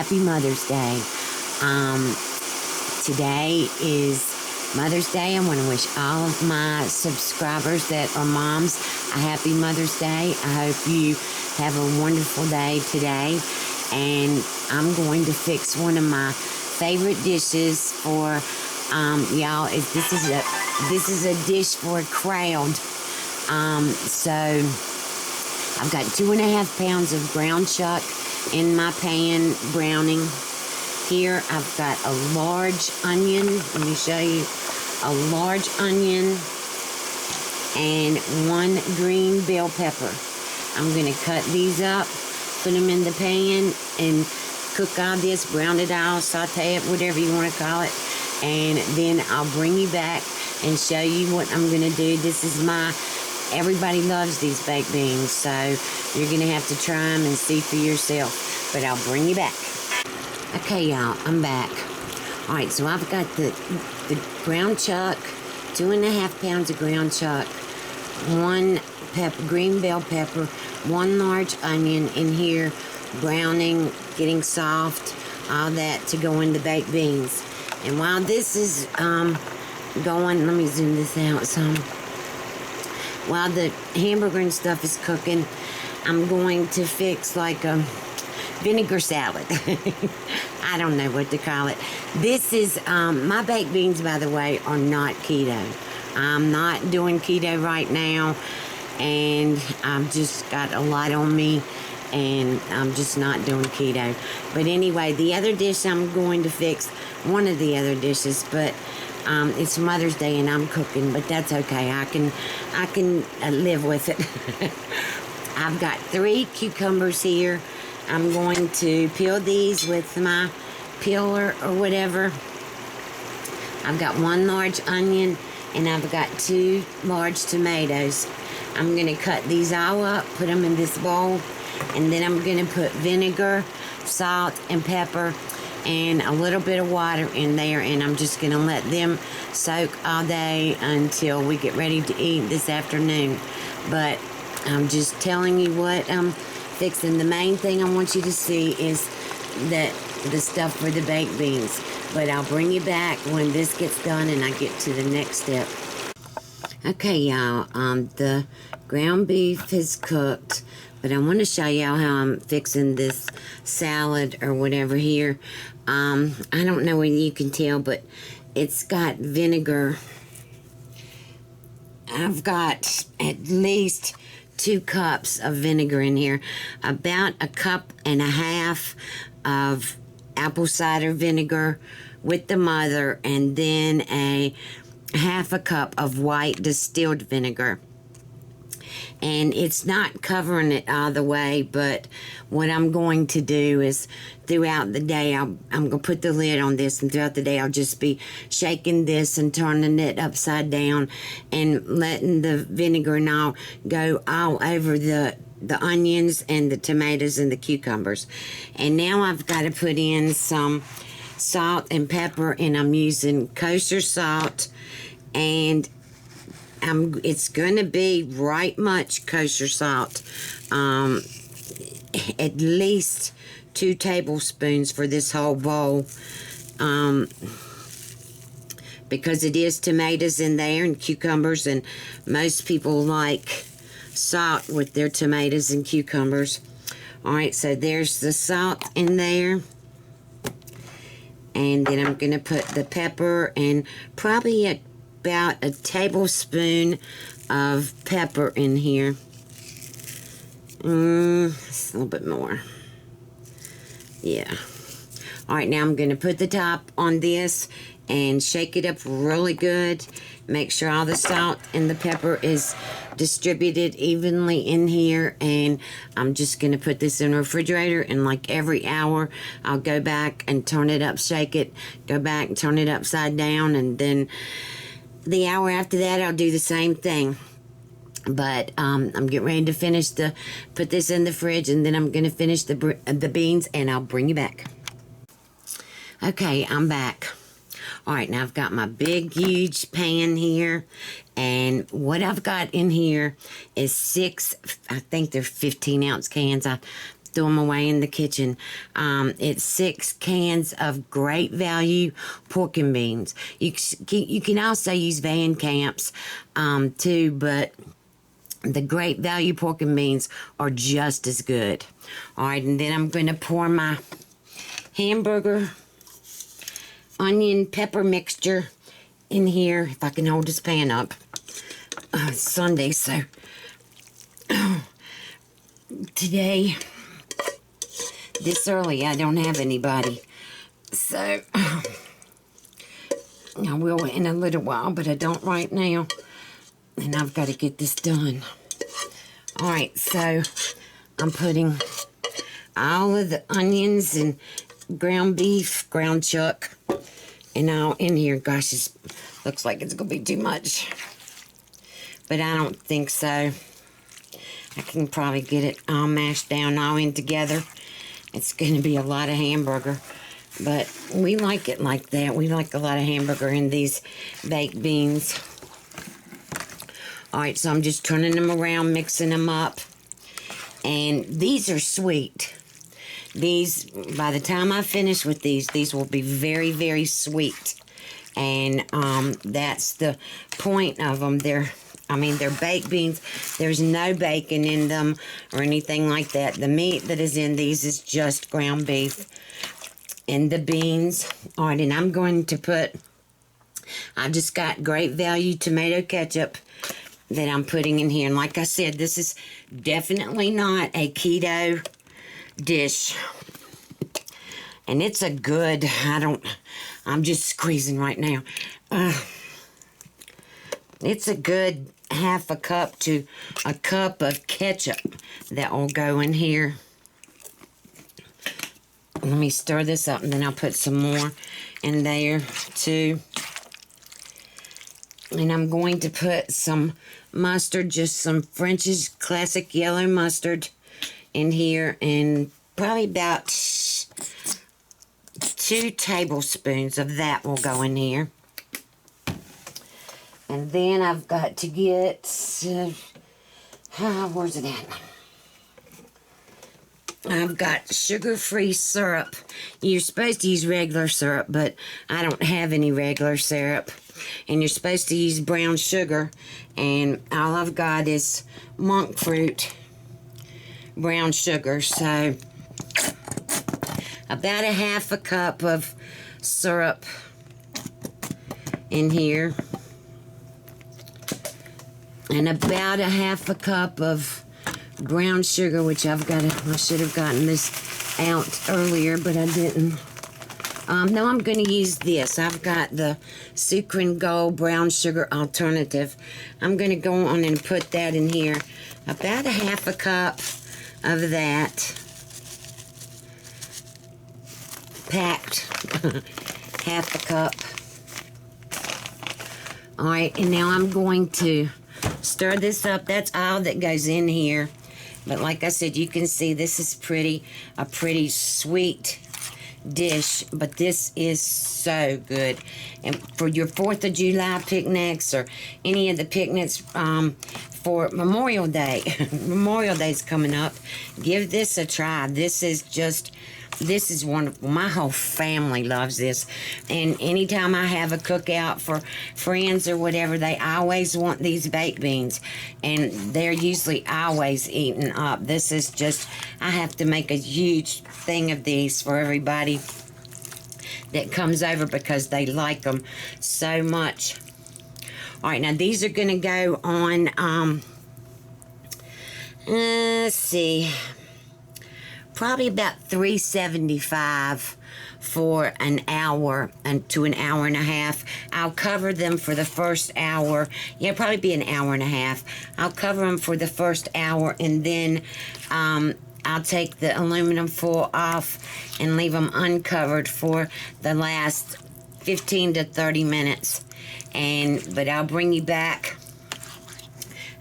happy Mother's Day. Today is Mother's Day. I want to wish all of my subscribers that are moms a happy Mother's Day. I hope you have a wonderful day today. And I'm going to fix one of my favorite dishes for y'all. This is a dish for a crowd. So I've got 2.5 pounds of ground chuck in my pan browning. Here I've got a large onion. Let me show you. A large onion and 1 green bell pepper. I'm going to cut these up, put them in the pan, and cook all this, brown it out, saute it, whatever you want to call it. And then I'll bring you back and show you what I'm going to do. This is everybody loves these baked beans, so you're going to have to try them and see for yourself. But I'll bring you back. Okay, y'all, I'm back. All right, so I've got the ground chuck, 2.5 pounds of ground chuck, 1 green bell pepper, 1 large onion in here, browning, getting soft, all that to go in the baked beans. And while this is going, let me zoom this out some. While the hamburger and stuff is cooking, I'm going to fix like a vinegar salad. I don't know what to call it. This is, my baked beans, by the way, are not keto. I'm not doing keto right now, and I've just got a lot on me, and I'm just not doing keto. But anyway, the other dish I'm going to fix, one of the other dishes, but it's Mother's Day and I'm cooking, but that's okay. I can live with it. I've got 3 cucumbers here. I'm going to peel these with my peeler or whatever. I've got 1 large onion and I've got 2 large tomatoes. I'm going to cut these all up, put them in this bowl, and then I'm going to put vinegar, salt, and pepper, and a little bit of water in there, and I'm just going to let them soak all day until we get ready to eat this afternoon. But I'm just telling you what I'm fixing. The main thing I want you to see is that the stuff for the baked beans. But I'll bring you back when this gets done and I get to the next step. Okay, y'all, the ground beef is cooked, but I want to show y'all how I'm fixing this salad or whatever here. I don't know whether you can tell, but it's got vinegar. I've got at least 2 cups of vinegar in here, about 1.5 cups of apple cider vinegar with the mother, and then a 1/2 cup of white distilled vinegar. And it's not covering it all the way, but what I'm going to do is throughout the day, I'm going to put the lid on this, and throughout the day I'll just be shaking this and turning it upside down and letting the vinegar and all go all over the onions and the tomatoes and the cucumbers. And now I've got to put in some salt and pepper, and I'm using kosher salt, and it's going to be right much kosher salt, at least 2 tablespoons for this whole bowl, because it is tomatoes in there and cucumbers, and most people like salt with their tomatoes and cucumbers. Alright, so there's the salt in there, and then I'm going to put the pepper and probably about a tablespoon of pepper in here. It's a little bit more. Yeah. Alright, now I'm going to put the top on this and shake it up really good. Make sure all the salt and the pepper is distributed evenly in here, and I'm just going to put this in the refrigerator, and like every hour I'll go back and turn it up, shake it, go back and turn it upside down, and then the hour after that I'll do the same thing. But I'm getting ready to put this in the fridge, and then I'm going to finish the beans, and I'll bring you back. Okay, I'm back. Alright, now I've got my big, huge pan here, and what I've got in here is 6, I think they're 15-ounce cans. threw them away in the kitchen. It's 6 cans of great value pork and beans. You can also use Van Camps too, but the great value pork and beans are just as good. All right, and then I'm going to pour my hamburger onion pepper mixture in here, if I can hold this pan up. It's Sunday, so today, this early, I don't have anybody. So, I will in a little while, but I don't right now. And I've got to get this done. Alright, so I'm putting all of the onions and ground beef, ground chuck, and all in here. Gosh, this looks like it's going to be too much. But I don't think so. I can probably get it all mashed down, all in together. It's going to be a lot of hamburger. But we like it like that. We like a lot of hamburger in these baked beans. Alright, so I'm just turning them around, mixing them up. And these are sweet. These, by the time I finish with these will be very, very sweet. And that's the point of them. They're baked beans. There's no bacon in them or anything like that. The meat that is in these is just ground beef and the beans. All right, and I'm going to put, I just got great value tomato ketchup that I'm putting in here. And like I said, this is definitely not a keto dish. And it's a good, I'm just squeezing right now. It's a good half a cup to a cup of ketchup that will go in here. Let me stir this up and then I'll put some more in there too. And I'm going to put some mustard, just some French's classic yellow mustard in here, and probably about 2 tablespoons of that will go in here. And then I've got to get, where's it at? I've got sugar-free syrup. You're supposed to use regular syrup, but I don't have any regular syrup. And you're supposed to use brown sugar, and all I've got is monk fruit brown sugar. So about a half a cup of syrup in here. And about a half a cup of brown sugar, which I should have gotten this out earlier, but I didn't. No, I'm going to use this. I've got the Sucrin Gold brown sugar alternative. I'm going to go on and put that in here. About a half a cup of that. Packed. Half a cup. Alright, and now I'm going to stir this up. That's all that goes in here. But like I said, you can see this is a pretty sweet dish, but this is so good. And for your 4th of July picnics or any of the picnics for Memorial Day, Memorial Day's coming up, give this a try. This is wonderful. My whole family loves this. And anytime I have a cookout for friends or whatever, they always want these baked beans. And they're usually always eaten up. This is just, I have to make a huge thing of these for everybody that comes over because they like them so much. All right, now these are going to go on, let's see, probably about $3.75 for an hour and to an hour and a half. I'll cover them for the first hour. Yeah, probably be an hour and a half. I'll cover them for the first hour, and then I'll take the aluminum foil off and leave them uncovered for the last 15 to 30 minutes. But I'll bring you back.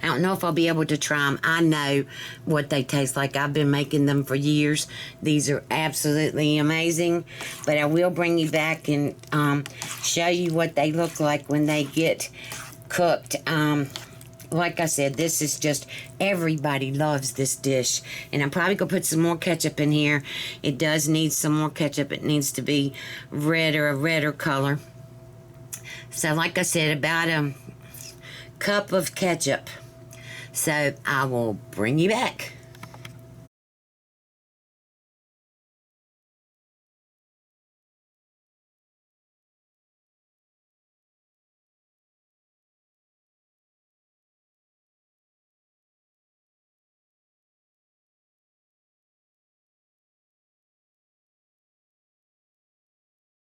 I don't know if I'll be able to try them. I know what they taste like. I've been making them for years. These are absolutely amazing. But I will bring you back and show you what they look like when they get cooked. like I said, this is just, everybody loves this dish. And I'm probably going to put some more ketchup in here. It does need some more ketchup. It needs to be red or a redder color. So like I said, about a cup of ketchup. So I will bring you back.